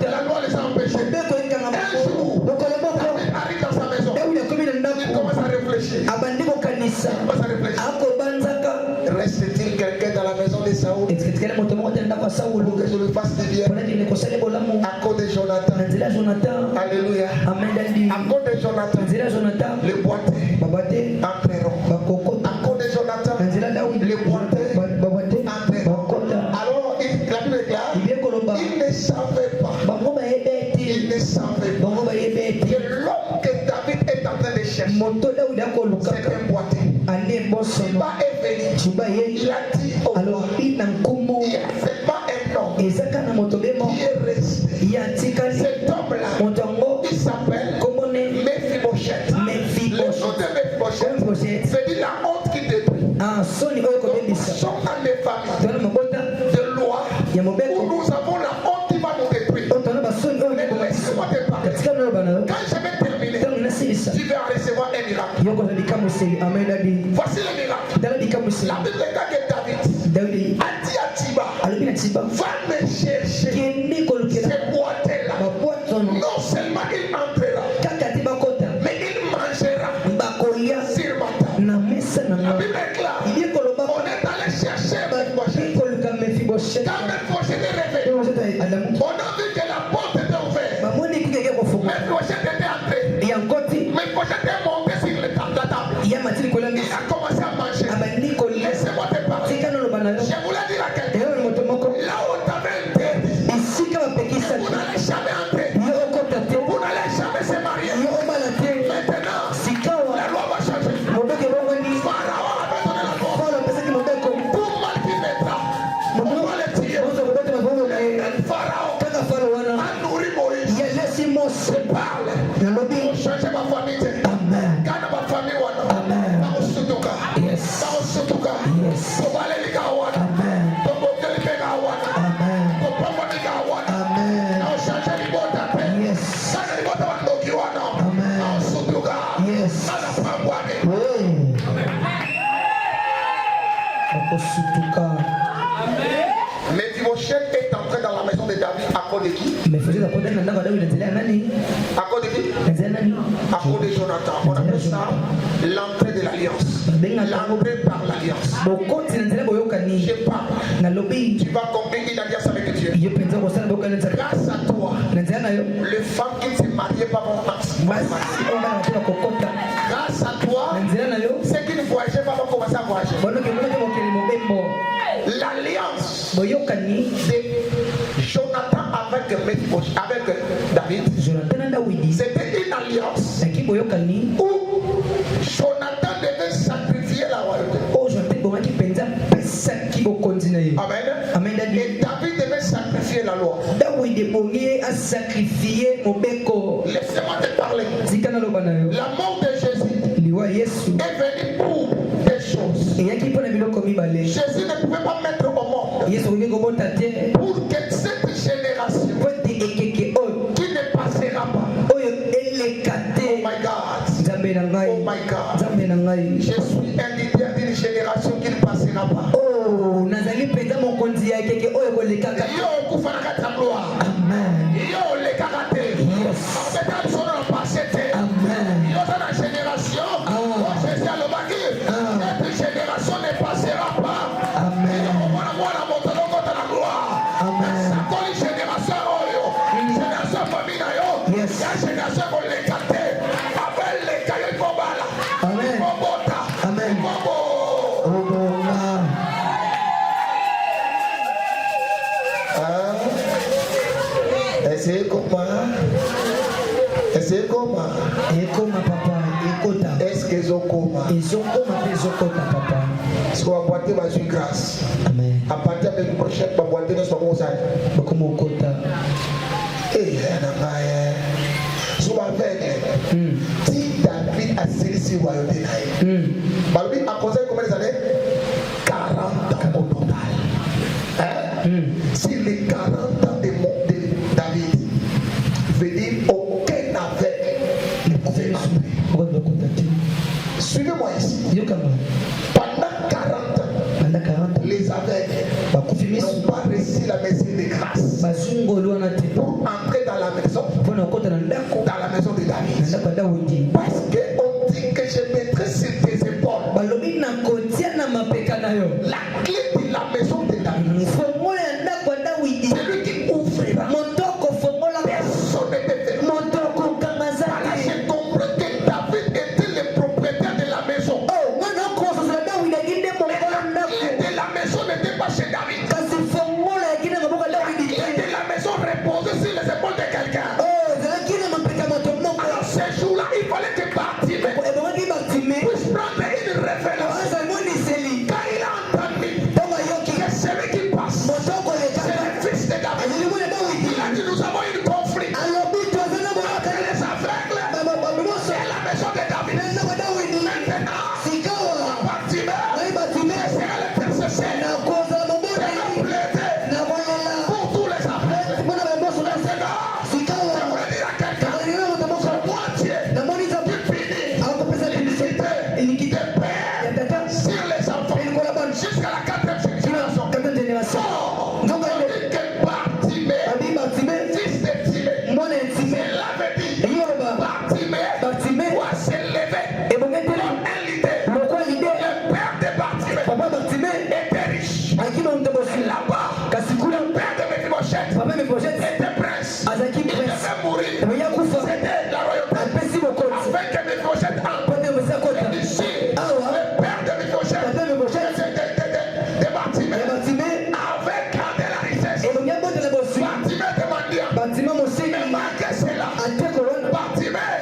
La loi les a empêchés. Un jour, David arrive dans sa maison. Il commence à réfléchir. Reste-t-il quelqu'un dans la maison de Saoul pour que je le fasse du bien? À cause de Jonathan. Alléluia. À cause de Jonathan, les boiteux entreront. À cause de Jonathan, les boiteux entreront. Alors, la Bible déclare, il ne savait pas. Il ne savait pas que l'homme que David est en train de chercher, c'est un boiteux. Siba est venu. Il a dit au roi, c'est pas un homme qui est resté. Cet homme-là, il s'appelle Mephibosheth. Le nom de Mephibosheth, c'est dire la honte qui détruit. Donc, son à mes familles de loi où nous avons la honte qui va nous détruire. Mais laisse-moi te parler. Quand je vais terminer, tu vas recevoir un miracle. Voici le miracle. La Bible dit que David a dit à Tiba, va me chercher ces boîtes-là. Non seulement il entrera, mais il mangera sur ma table. La Bible est claire. On est allé chercher Mephibosheth. Quand Mephibosheth est revenu, on a vu que la porte était ouverte. Mephibosheth était entré. Mephibosheth est monté sur la table. Il a commencé à manger. Laissez-moi te parler. Je voulais dire à quelqu'un, là où t'avais interdit, vous n'allez jamais entrer. Vous n'allez jamais se marier. Maintenant, la loi va changer. Pharaon avait donné la loi. Pour mal qu'il mettra, on va le tuer. Pharaon a nourri Moïse. Je parle pour changer ma famille. Quand ma famille wana, Mephibosheth est entré dans la maison de David à cause de qui? À cause de qui? À cause de Jonathan. On appelle ça l'entrée de l'alliance. L'entrée par l'alliance. Je parle. Tu vas conclure une alliance avec Dieu. Grâce à toi, les femmes qui ne se mariaient pas vont grâce à toi, ceux qui ne voyageaient pas vont commencer à voyager. L'alliance de Jonathan avec David, c'était une alliance où Jonathan devait sacrifier la royauté. Amen. Et David devait sacrifier la loi. Laissez-moi te parler. La mort de Jésus est venue pour des choses. Jésus ne pouvait pas mettre au monde pour que cette génération qui ne passera pas. Oh my God. Oh my God. Je suis un leader d'une génération qui ne passera pas. Est-ce que Zokoma papa? Est-ce qu'on va boiter ma grâce? Amen. À partir de la prochaine, on va boiter notre sponsor. Si David a saisi la royauté, David a conseillé combien d'années? 40 ans au total. Si les 40 ans de David veut dire aucun aveugle ne pouvait entrer. Suivez-moi ici. Pendant 40 ans, les aveugles n'ont pas reçu la mesure de grâce pour entrer dans la maison de David. Parce qu'on dit que je mettrai sur tes épaules la clé de la maison de David. C'est lui qui ouvrira. Personne ne peut faire. Voilà, j'ai compris que David était le propriétaire de la maison. La clé de la maison n'était pas chez David. La clé de la maison reposait sur les épaules de quelqu'un. Alors ce jour-là, il fallait que Bartimée puisse prendre une révélation. Quand il a entendu que celui qui passe, c'est le fils de David, il a dit nous avons une conflit entre les aveugles et la maison de David. Maintenant, Bartimée sera l'intercesseur. Il va plaider pour tous les aveugles. J'aimerais dire à quelqu'un, c'est moi Dieu qui finit l'iniquité des pères sur les enfants jusqu'à la 4e génération. Donc, on dit que Bartimée, fils de Timée, l'avait dit, Bartimée doit s'élever comme un leader. Le père de Bartimée était riche. Là-bas, le père de Mephibosheth était prince. Il devait mourir. C'était la royauté. Afin que Mephibosheth entre. Et ici, le père de Mephibosheth de Bartimée avait gardé la richesse. Bartimée demandait, mais malgré cela,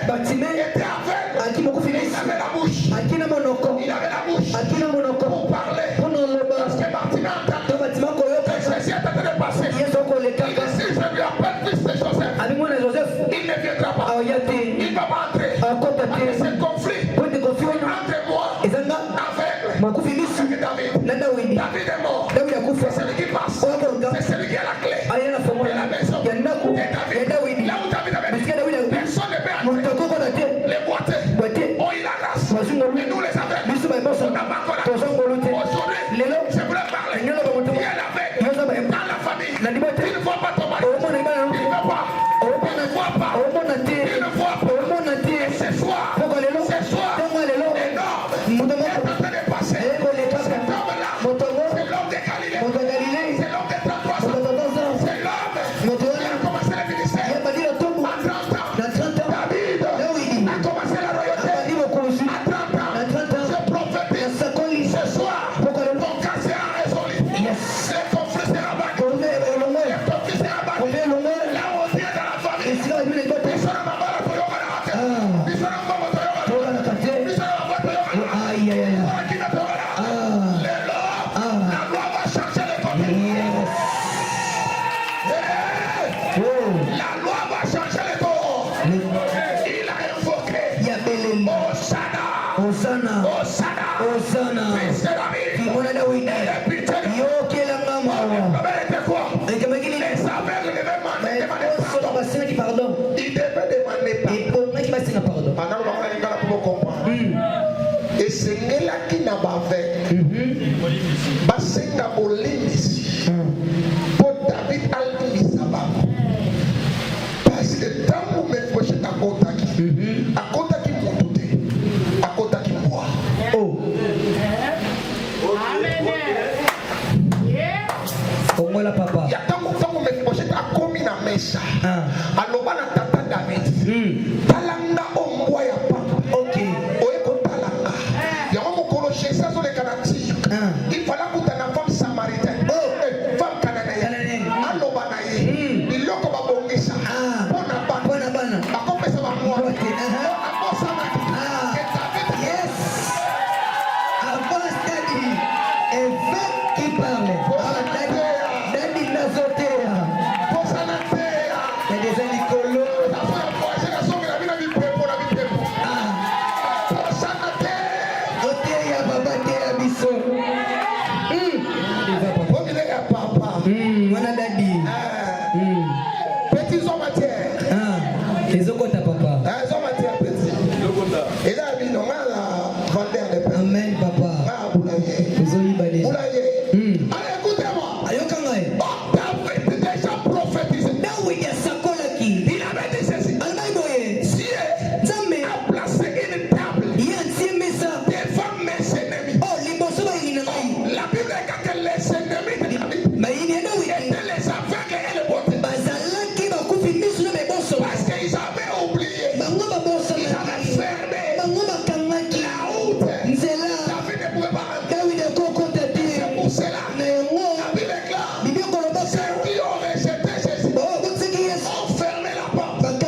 Bartimée était aveugle. Il avait la bouche pour parler. Parce que Bartimée entendait que ceci était de passer. Il dit, si je lui appelle fils de Joseph, il ne viendra pas. Il ne va pas entrer. Avec ce conflit entre moi avec David. David est mort. C'est celui qui passe. C'est celui qui a la clé de la maison de David. Là où David avait dit, personne ne peut entrer. Les boîtiers ont eu la grâce. Et nous les aveugles, on n'a pas encore la grâce. Aujourd'hui, je voulais parler. Il y a l'aveugle dans la famille. Il ne voit pas ton mari. Il ne voit pas. Il ne voit pas. Et ce soir, énorme est en train de passer. Cet homme-là, c'est l'homme de Galilée. C'est l'homme de 33 ans. C'est l'homme qui a commencé le ministère. À 30 ans, David a commencé la royauté. À 30 ans, je prophétise ce soir, ton cas sera résolu. Les conflits sera battu. Les conflits sera battu. Là où on vient dans la famille, ils sont dans ma barre. Pardon. Il devait demander pardon. Et c'est là qui n'a pas fait. Basenga Olimis. Pour David Al-Lisaba. Parce que tant que mes poches à côté qui monte, à côté qui boit. Oh. Comment la papa? Il y a tant que mes poches à commis la messe. Alors, on a tata David. Talanga au bois ya papa. Ok. Oeko talanga. Il y a un mot chez ça sur les Canadiens. Il fallait que tu aies une femme samaritaine. Femme canadienne. Alors, banaï. Il l'a comme un bon guisa. Bona bana. Ma copine ça va moi. Yes. Avant Daddy. Et fait qui parle. Daddy Nazotea. Il y a des alicolo. Les okota papa. Amen papa. Allez, écoutez-moi. étaient les aveugles et les boiteux. Parce qu'ils avaient oublié. Ils avaient fermé la route. David ne pouvait pas rentrer. C'est pour cela. La Bible déclare, ceux qui ont rejeté Jésus ont fermé la porte. Quand tu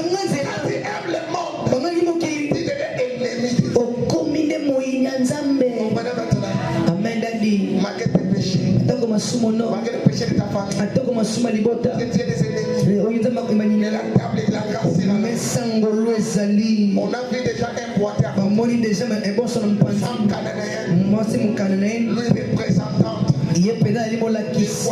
aimes le monde, tu deviens ennemi. Comprenez maintenant? Amen, daddy. Malgré tes péchés, Atako masumo no. malgré le péché de ta famille, Atako masuma libota. tu es des ennemis. Oyinza Mais makumanyina. la table et la grâce, c'est là. Mesangolo ezali. On a vu déjà un boité à Bamoni déjà eboso na mpanzi. femme cananéenne, Mwasi mukanane. lui représentante. Ye peda ali molakisi.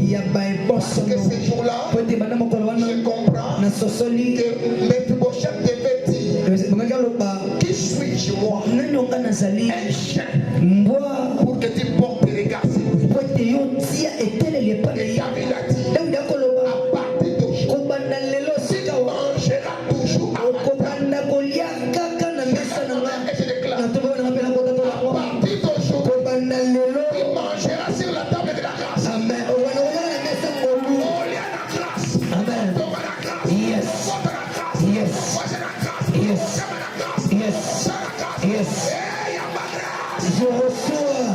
Ya ba eboso Que no. ces jours-là, Pote bana mokolo wana. je comprends Na sosoli. que Mephibosheth devait dire, Bangaka loba. qui suis-je moi? Nani onga nazali. Un chien Mbwa. pour que tu portes des regards sur lui. Pote yo tia eteleli epa Et ya. David a dit, Daudi akoloba. à partir d'aujourd'hui, Kobanda lelo tu sika wa. mangeras toujours à ma table. Okobanda kolia kaka na mesa na nga. Et je déclare, Na toba na mapela kota to à la. partir d'aujourd'hui, Kobanda lelo. tu mangeras sur la table de la grâce. Amen. Wana wana na mesa olu. Oh, il y a la grâce. Amen. Tombe la grâce. Yes. Porte la grâce. Yes. Voici la grâce. Yes. J'aime la grâce. Yes. C'est la grâce. Yes. Eh, il y a ma grâce. Je reçois.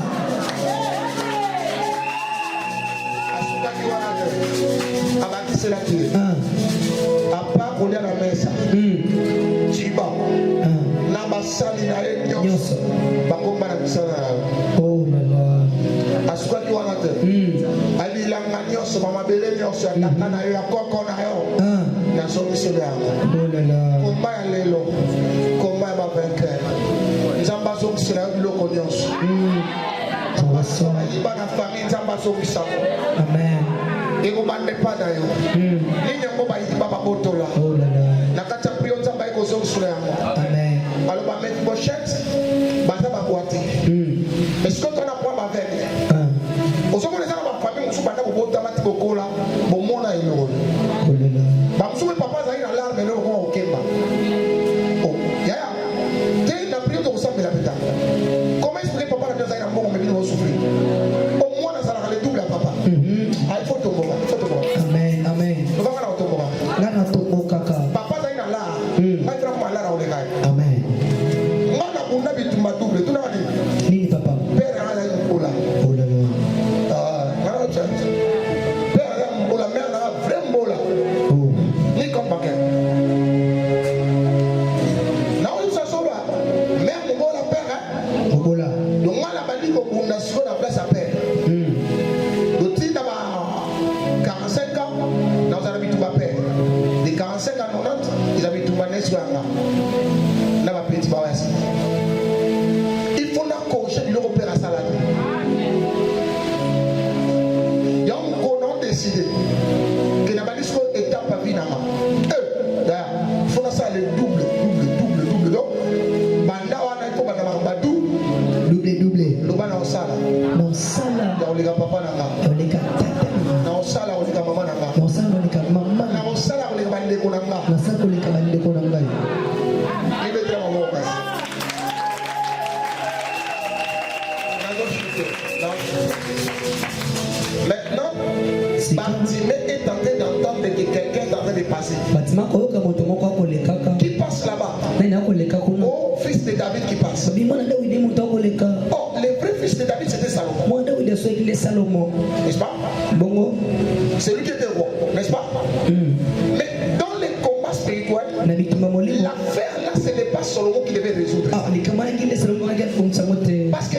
Asukaki wana te. Abakiselaki ye. Apa kolia na mesa. Jiba. Na basali na ye nyonso. Nyonso. Bakomba na misala na yo. Oh là là. Asukaki wana te. Abilanga nyonso bamabele nyonso ya tata na yo ya koko na yo. Nazomiselo yango. Oh là là. Komba ya lelo. Komba ya bavainqueur. Nzambe azomisela yo biloko nyonso. Je reçois. Ayiba na famille nzambe azomisako. Amen. ekobanda epa na yo nini yango bayiba babotola Oh là là. na kati ya prio nzambe ayekozongisula yango Amen. aloba Mephibosheth baza babwati mais sikoyo tona mpo bavele ozomona eza na bafamille mosusu banda kobotama ti bokola bomona eloko Oh là là. bamosusu mpe papa azali na larme eloko koma kokemba yaya te na prio tokosambela peta comment expliquer papa na bio azali na mbongo mebino bosufrir omwana azalaka le double ya papa il faut tomboka Amen. Amen. lobanga na kotomboka Ngana tobo kaka. papa azali na lara ngai fera koma lara oleka ye Amen. ngai na bunda bitumba double tuna wani Nini papa? pere ngai azali mbola Oh là là. ngai na church pere azali mbola mère nanga vrai mbola Oh. ni comme baken na oyebisa soba mère mbola pere Obola. donc ngai na bandi kobunda siko na place ya pere lotinda ba 45 ans nazala bitumba pere de 45 à 90 eza bitumba nesi yanga na bapeti bawasi il faut na koche biloko pere asala te yango mokolo na odeside ke na bandi sikoyo étape ya vi nanga daya il faut nasala le double donc banda wana il faut banda makambo ya Double. loba na osala Non sala. ya koleka papa nanga Oleka tata. na osala koleka mama nanga Non sala oleka mama. na osala koleka bandeko nanga Na sala oleka bandeko na ngai. libetela maboko kasi maintenant Bartimée est en train d'entendre que quelqu'un est en train de passer Batima koyoka moto moko akolekaka. qui passe là-bas Nani akoleka kuna? oh fils de David qui passe Bimwana Dawidi moto akoleka. oh le vrai fils de David c'était Salomon Mwana Dawidi asoekile Salomo. n'est-ce pas Bongo. c'est lui qui était roi n'est-ce pas mais dans les combats spirituels Na bitumba molimo. l'affaire là ce n'est pas Salomon qui devait résoudre Ah, likamana kile Salomo akafunza mote. parce que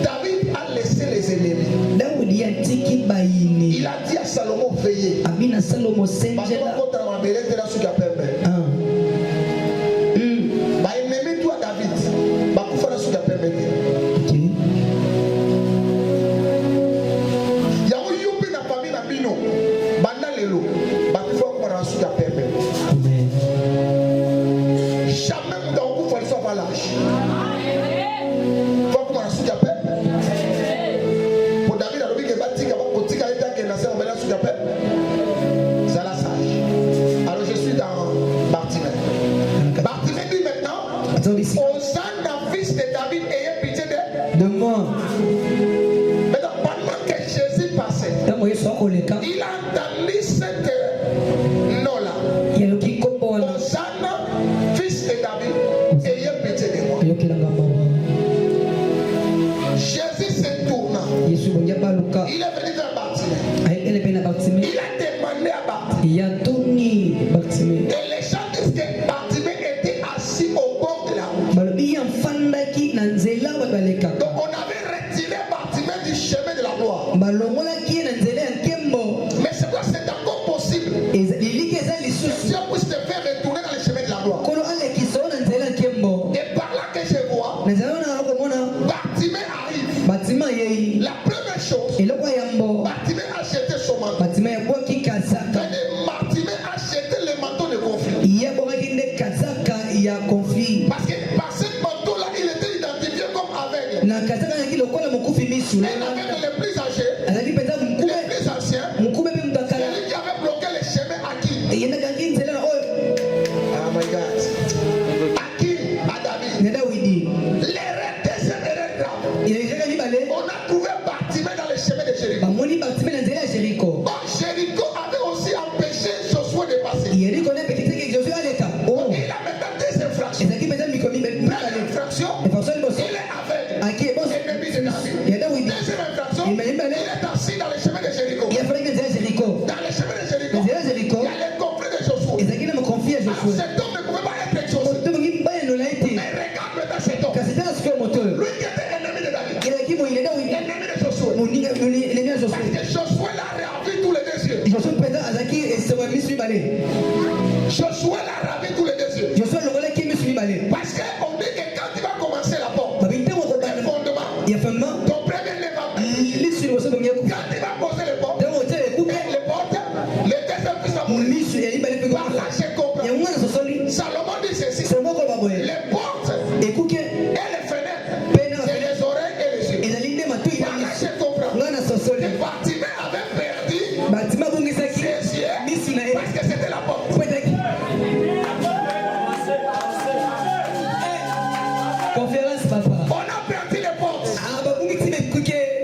David a laissé les ennemis. Dawidi yatiki bayini. Il a dit à Salomon veiller. Abina Salomo Parce que senjela. quand on a belé de la soupe à pembe. Ah. Bah ennemi toi David. Bah pour faire la soupe à pembe. Ok. Ya o yupi na famille na bino. Banda lelo. Bah pour faire la soupe à pembe. Amen. Jamais dans vous faut le savoir lâche. Faut qu'on la soupe à pembe. Pour David a l'obligé batika batika eta que na se on la soupe à pembe. Ça la sage. Alors je suis dans il a entendu cette nom-là. Hosanna, fils de David, ayez pitié de moi. Jésus se tourna. Il est venu vers Bartimée. Il a demandé à Bartimée. Et les gens disent que Bartimée était assis au bord de la route. Donc on avait retiré Bartimée du chemin de la gloire. Mais c'est quoi, c'est encore possible que Dieu puisse te faire retourner dans le chemin de la gloire. Et par là que je vois, Bartimée arrive. La première chose, Bartimée a jeté son manteau. Bartimée a jeté le manteau de conflit. Parce que par ce manteau-là, il était identifié comme aveugle. Et l'aveugle le plus âgé, le plus ancien, celui qui avait bloqué le chemin à qui? Oh my God. À qui? À David. L'erreur, deuxième erreur grave. On a trouvé Bartimée dans le chemin de Jéricho. Donc Jéricho avait aussi empêché Josué de passer. Il a maintenant des infractions. Première infraction, il est aveugle. Ennemi de David. Deuxième infraction, il est assis dans le chemin de Jéricho. Dans le chemin de Jéricho, il y a les conflits de Josué. Alors cet homme ne pouvait pas être exaucé. Mais regarde maintenant cet homme. Lui qui était ennemi de David. Ennemi de Josué. Parce que Josué l'a ravi tous les deux yeux. Josué l'a ravi tous les deux yeux. Parce qu'on dit que quand il va commencer la porte, le fondement, ton premier ne va pas. Quand il va poser les portes, le deuxième fils va mourir. Par là, je comprends. Salomon dit ceci. Les portes et les fenêtres, c'est les oreilles et les yeux. Par là, je comprends. Que Bartimée avait perdu ses yeux parce que c'était la porte. Conférence, papa. On a perdu les portes.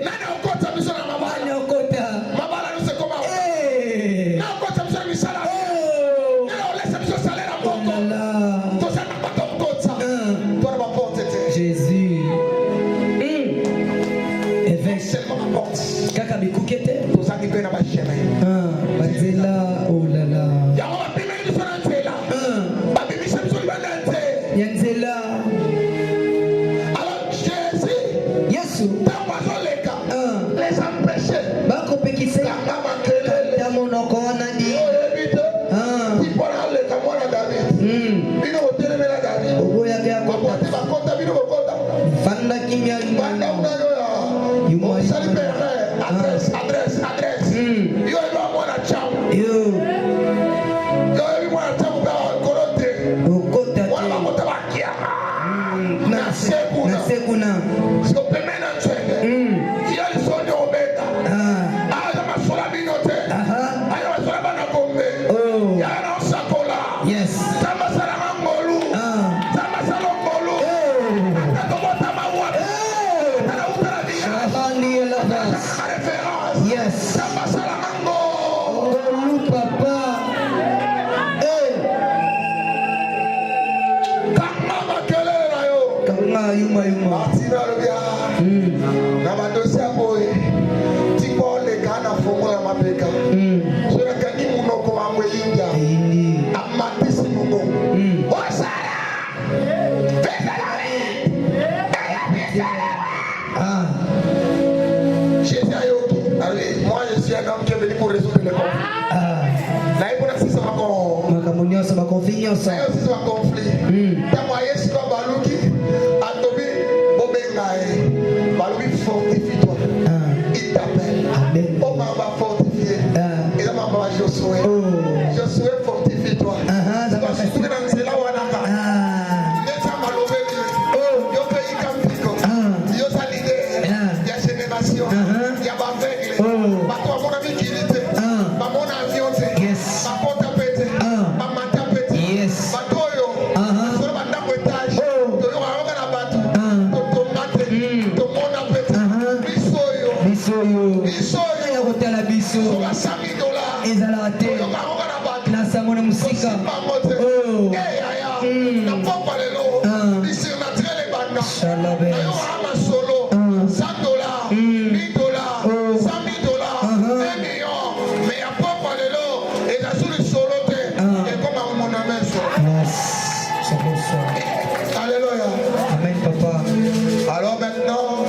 Nana okota biso na mama. Mama la nous c'est comment? Na okota biso na misala. Na olesa biso salaire à moko. To ça na pas comme kota. Toi na porte était. Jésus. Évêque. Seulement ma porte. Kaka bikukete. To ça ni pe na ba chemin. Bazela, oh là là. Ya on va bimer biso na nzela. Ba bimisha biso li ba na nzela. Yanzela. Alors Jésus, Yesu. dans les cas, les empêcher. Bako pekise. Tamonoko wanadi. Fanda kimya adresse. Yo eba mwana cham. Yo ebi mwana cham ba korote. Okota. Mwana bakota bakia. Na sekuna. Siko pemena twende. Yo lisonyo obeta. Aza masola binote. Ayo masola bana kombe. Ya na osakola. Yes. Tamba sala mangolu. Tamba sala ngolu. Atobota mawa. Tana utara dia. Shabani la bas. Référence. Yes. Tamba sala mango. Olu papa. Kama makele na yo. Kama yuma. Martina lobia. Na madosia boy. Tipo le kana fongola mapeka. Sura kani munoko amwe inga. Amatisi mungo. Osara. Jésus a yoki. Allez, moi je suis un homme qui est venu pour résoudre les conflits. Na ipona sisi mako. Makamunyoso makonfinyoso. Na yo sisi wa conflit. Tamo Yesu kwa baluki. Atobi bobengae. Baluki fortifie-toi. Il t'appelle. Oh mama fortifié. Et là mama Josué. Josué fortifie-toi. Parce que tu es dans ce là wanaka. Neta malobeli. Yo pays campiko. Yo salide. Ya génération. Ya baveugle. Bato amona mikilite. Bamona avion te. Bapota pete. Bamata pete. Bato yo. Solo bandako etage. To yo aroga na bato. To tomate. To mona pete. Biso yo. biso ezala te na sango na musika Alors maintenant,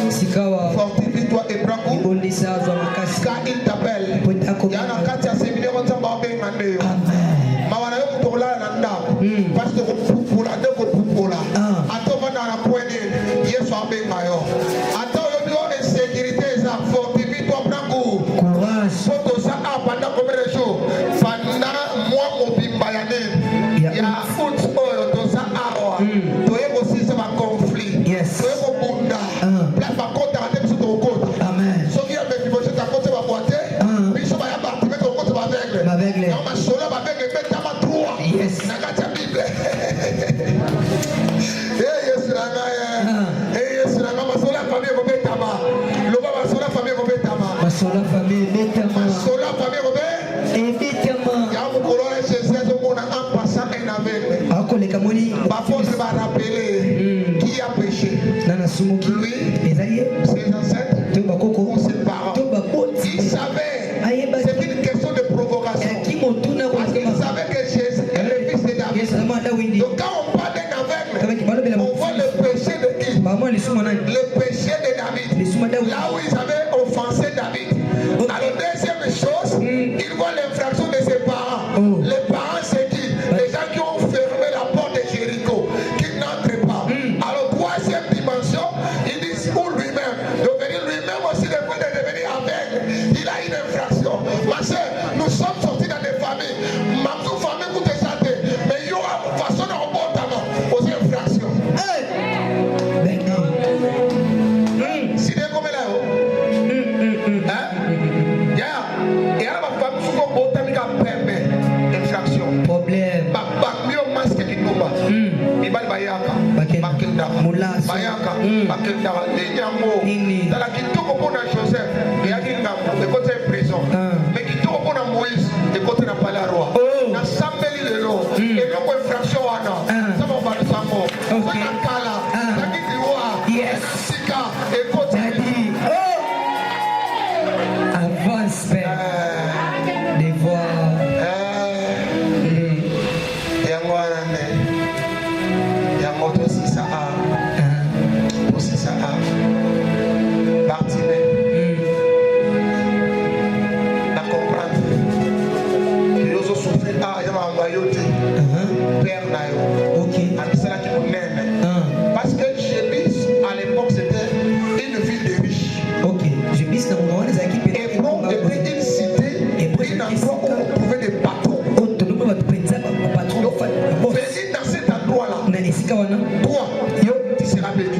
fortifie-toi et prends coup. Car il t'appelle. Il y a un cas de séminaire en train de Mawana yo kutola nanda. Parce que pour la deux pour la. Attends dans la poignée. Yesu abenga yo. Attends yo bio insécurité ça fortifie-toi prends coup. Courage. Photo ça pendant combien de jours? Pendant mois mobimba yane. Il y a foot oyo to ça awa. To yego aussi ça va conflit. Yes. To yego bunda. Place va compte à dem sur ton côté. Amen. So qui a fait divorcer ta côté va boiter. Biso va y avoir tu ton côté va aveugle. Aveugle. Non ma sola va aveugle mais ta ma trois. Yes. Na gacha Bible. Yes ranga ya. Yes ranga ma sola famille ko betama. Loba ma sola famille ko betama. Ma sola famille betama. Sola famille ko betama. Ya mo kolora chez ces mon en passant un aveugle. Akoleka moni. Ba force va rappeler qui a péché. Nana sumuki. Lui. Ezaye. Ses ancêtres. Toba koko. Ses parents. Toba boti. Il savait. C'est une question de provocation. Parce qu'il savait que Jésus est le fils de David. Donc quand on parle d'un aveugle, on voit le péché de qui? Le péché de David. Là où ils avaient offensé David. Alors deuxième chose, il voit l'infraction de ses parents. Les parents c'est qui? Les gens qui ont fermé la porte de Jéricho, qui n'entrent pas. Alors troisième dimension, il dit pour lui-même, devenir lui-même aussi le fait de devenir aveugle. Il a une infraction. Ma soeur, nous sommes sortis dans des familles. Ma famille vous déchantez. Mais il y aura une façon de rebondir aux infractions. Si des comme là, et alors ma femme, souvent, bon, t'as mis qu'à permettre infraction. Problème. Mieux masque qui nous bat. Il va bayaka. Bakenda. Bayaka. Bakenda. Nini. Dans la kitoko pour Joseph. Il y a une gamme. De côté prison. Mais kitoko pour Moïse. De côté na palaroi. Na sambeli le lo. Et donc infraction wana. Ça va pas ça mort. Ça na kala. Ça dit gloire. Yes. Sika. Et côté. Avance père. Devoir. Parce que Jébus à l'époque c'était une ville de riches. Hébron était une cité, un endroit où on trouvait des patrons. Venez dans cet endroit-là. Toi, tu seras béni.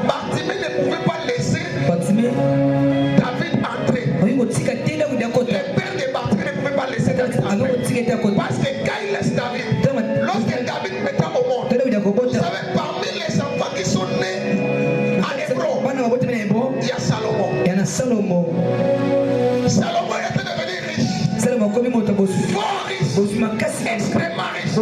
Bartimée ne pouvait pas laisser David entrer. Le père de Bartimée ne pouvait pas laisser David entrer. Parce que quand il laisse David, lorsque David mettait au monde, vous savez, parmi les enfants qui sont nés à Hébron, il y a Salomon. Salomon était devenu riche. Fort riche. Extrêmement riche.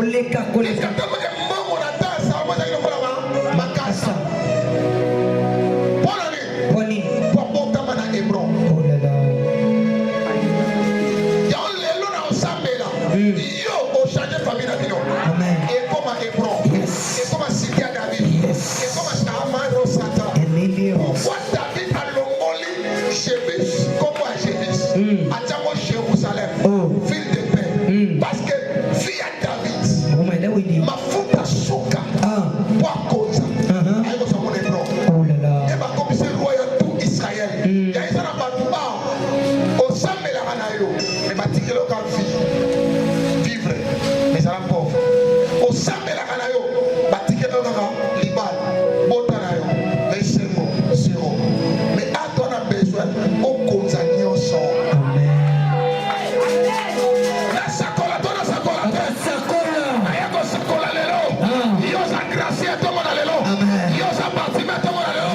Parce que fille à David, ma faute à Soka, pour cause, elle va s'en monnaie blanc. Et ma commissaire royale tout Israël. Il y a un an au Sam et la Ranayo, mais ma tique le camp vivre, mais ça la pauvre. Au Sam et la Ranayo, ma tique le camp Liban, Botanayo, mais zéro. Mais à toi on a besoin, au cause à Nyon sort.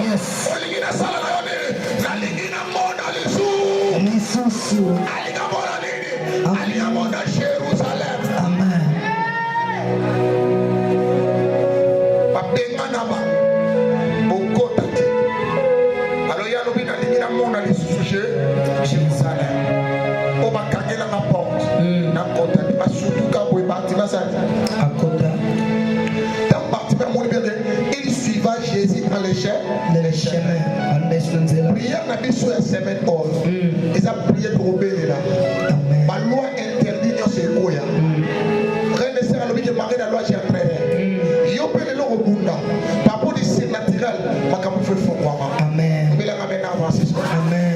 Yes. Aliamona Jérusalem. Amen. Babenganaba. Bokotati. Alors ya lobi na lingi na mona li sujet Jérusalem. O bakangela na porte. Na kota ni basutu ka boy bâtiment ça. Akota. Dans bâtiment mon bien il suiva Jésus dans les chemins. Prière na biso ya semaine or. Ils a prié pour obéir là. Amen. Ma loi interdit non c'est quoi ya. Rien ne sert à l'objet de marrer la loi j'ai entraîné. Yo peut le rebunda. Par rapport au surnaturel, ma comme fait fond quoi. Amen. Mais là maintenant avancer. Amen.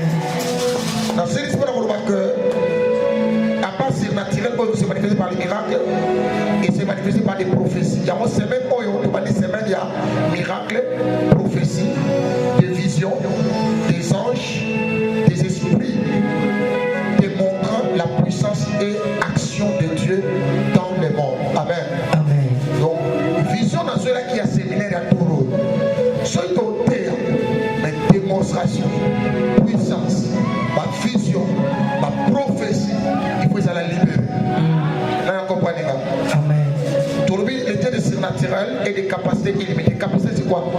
Dans ce discours là que à part surnaturel peut se manifester par les miracles et se manifester par des prophéties. Il y a une semaine où on va dire semaine il y a miracles, prophéties, des visions, des anges, des esprits démontrant la puissance et action de Dieu dans le monde. Amen. Amen. Donc, vision dans cela qui a séminaire à tout rôle. Ce côté, mais démonstration, puissance, ma vision, ma prophétie, il faut la libérer. Là, vous comprenez là? Amen. Tout le monde, l'état de surnaturel et des capacités illimitées. Capacité, c'est quoi?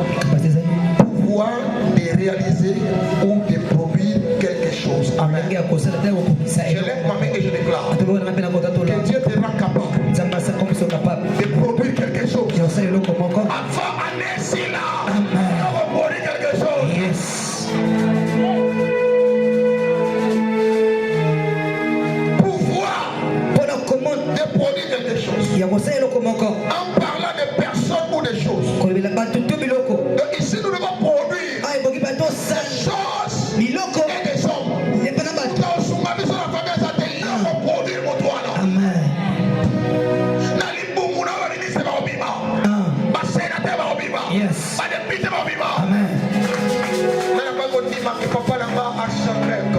Pouvoir de réaliser ou de produire quelque chose. Amen. Je lève ma main et je déclare que Dieu te rend capable de produire quelque chose. Avant année là, on va produire quelque chose. Yes. Pouvoir de produire quelque chose. En parlant de personnes ou de choses. Donc ici nous devons produire des choses et des hommes. Dans son ma maison, la famille a été là pour produire mon toit là. Amen. Nalimboumou na wali c'est pas au bima. Ma sénateur va au bima. Yes. Ma député va au bima. Amen. Mais la bague dit ma papa là bas archevêque.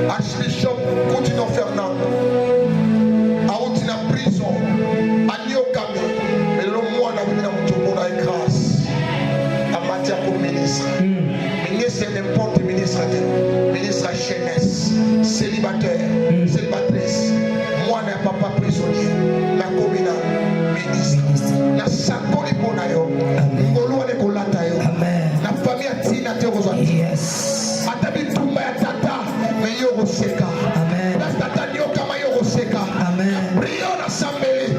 Archbishop Coutinho Fernando. A outina prison. A Niokame. Mais le mois n'a vu dans mon la grâce. En matière pour ministre. Ministre n'importe ministre. Ministre à jeunesse. Célibataire. Célibatatrice. Moi n'a papa prisonnier. La commune ministre. La sakoli bonayo. Ngolo ne kolata yo. Amen. La famille a tina te rozwa. Yes. Atabi tumba ya tata. Mais yo roseka. Amen. La tata nyo kama yo roseka. Amen. Prions l'assemblée.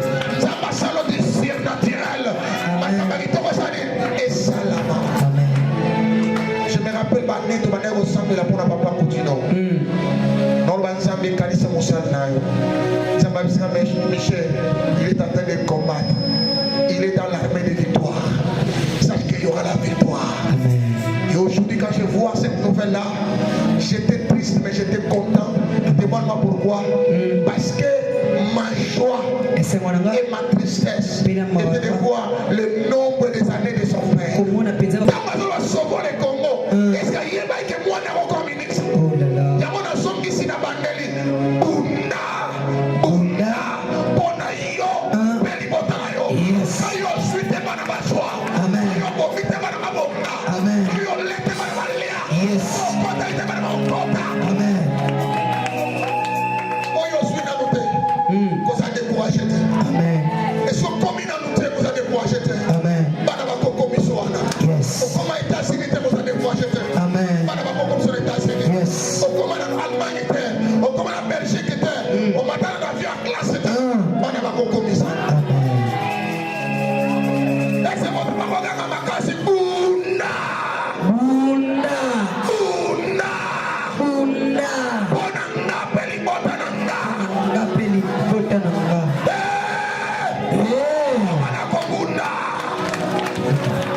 Zamba salo du surnaturel. Matabagi toko sani. Et salama. Amen. Je me rappelle Bané de Bané ressemble la pour la papa Coutinho. Non, le Banzambe Kalissa Moussa Nayo. Zamba Michel, il est en train de combattre. Il est dans l'armée de victoire. Sache qu'il y aura la victoire. Amen. Et aujourd'hui, quand je vois cette nouvelle-là, j'étais triste, mais j'étais content. Demande-moi pourquoi. Parce que ma joie et ma tristesse était de voir le nombre des années de son père. Dans ma sauver le Congo, est-ce qu'il y a que moi n'a pas ministre? Oh là là. Il y a mon ensemble ici dans Bandeli. Bunda, Bunda, Bona yo, Beli Botayo. Yes. Kayo suite bana baswa. Amen. Kayo bofite bana mabonga. Amen. Kayo lete bana malia. Yes. Kota lete bana mabonga. Amen. Oyo suite na note. Kosa découragé. Amen. Et so komi na note kosa découragé. Amen. Bana ba koko misoana. Yes. Okoma États-Unis kosa découragé. Amen. Bana ba koko sur États-Unis. Yes. Okoma na Allemagne te. Okoma na Belgique te. O matana na avion classe te. Bana ba koko misoana. Amen. Ese moto bakoganga makasi bunda. Bunda. Bunda. Bunda. Bonanga peli botananga. Ngapeli bota nanga. Bana ko bunda.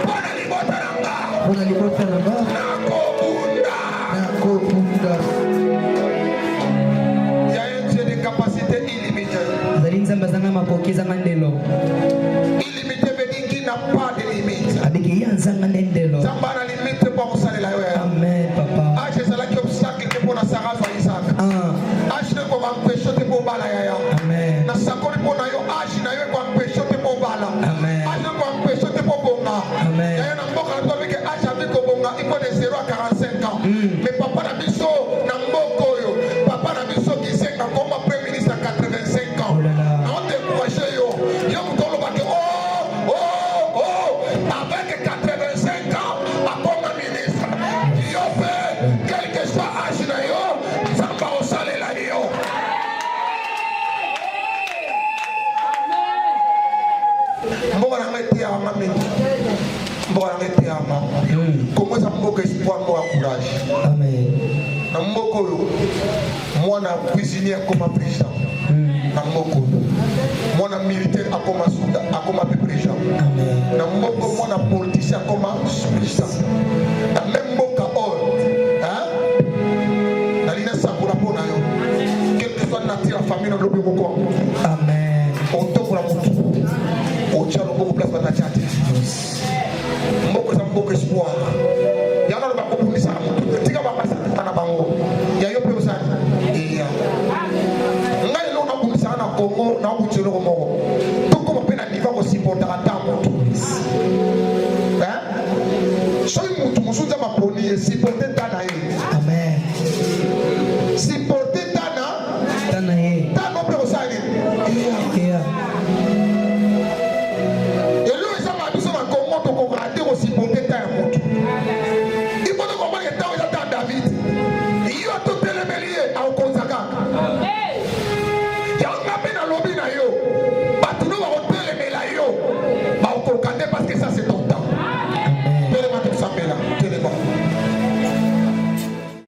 Bona li botananga. Bona libota nanga. Nako bunda. Nako bunda. Il y a un Dieu de capacité illimitée. Zali nzamba zanga mapokeza mandelo. Illimité veut dire qu'il n'a pas de limite. Abiki yanzanga nendelo. Zamba na limite pour kosalela yo ya. Amen papa. Ache ezalaki obstacle te mpona Sarah zwa Isaac. Ache te kobampeshe te mpo obala yaya. Amen. Nasakoli mpo na yo age na yo ekoampeshe te mpo obala. Amen. Age ekoampeshe te mpo obonga. Amen. Yaya na mboka na tobi ke age avi kobonga il faut de 0 à 45 ans. Mais papa na biso na mboka oyo papa na biso mbokoyo mwana cuisinier comme président na mboko mwana militaire akoma souda akoma président na mboko mwana politicien akoma président na même mboka oyo na lina sakura pona yo quel que soit nature famille na lobi moko amen otokola mutu otia loboko place batatiate mboko za mboko espoir yana ba kopundisa mutu tika ba pasa na bango ya yo pe osana iya ngai lo na kumisa na Congo na kuchelo ko moko to ko pena diva ko supporter ata mutu so mutu musuza maponi supporter tana ye amen supporter tana ye tana pe osana iya elo esa mabiso na Congo to ko rate ko supporter tana mutu il faut comprendre que David il y a tout